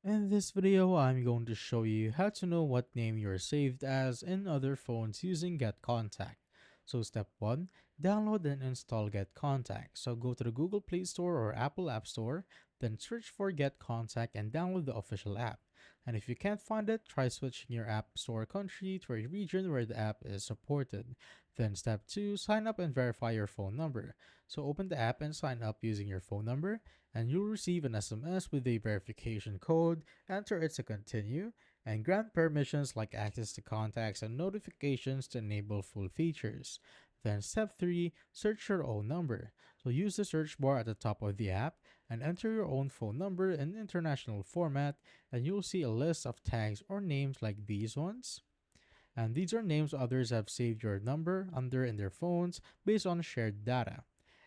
In this video, I'm going to show you how to know what name you're saved as in other phones using Getcontact. So step 1, download and install Getcontact. So go to the Google Play Store or Apple App Store, then search for Getcontact and download the official app. And if you can't find it, try switching your app store country to a region where the app is supported. Then step 2, sign up and verify your phone number. So open the app and sign up using your phone number, and you'll receive an SMS with a verification code. Enter it to continue, and grant permissions like access to contacts and notifications to enable full features. Then step 3, search your own number. So use the search bar at the top of the app and enter your own phone number in international format, and you'll see a list of tags or names like these ones. And these are names others have saved your number under in their phones based on shared data.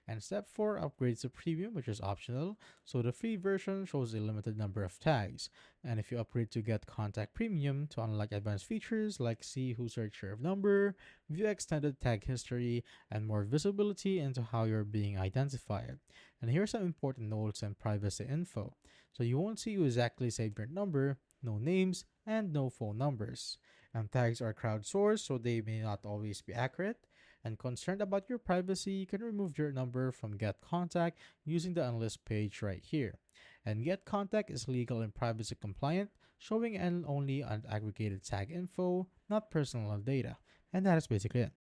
And step 4 upgrades to premium, which is optional, so the free version shows a limited number of tags. And if you upgrade to get contact premium to unlock advanced features like see who searched your number, view extended tag history, and more visibility into how you're being identified. And here's some important notes and privacy info. So you won't see who exactly saved your number, no names, and no phone numbers. And tags are crowdsourced, so they may not always be accurate. And concerned about your privacy, you can remove your number from Get Contact using the Unlist page right here. And Get Contact is legal and privacy compliant, showing only unaggregated tag info, not personal data. And that is basically it.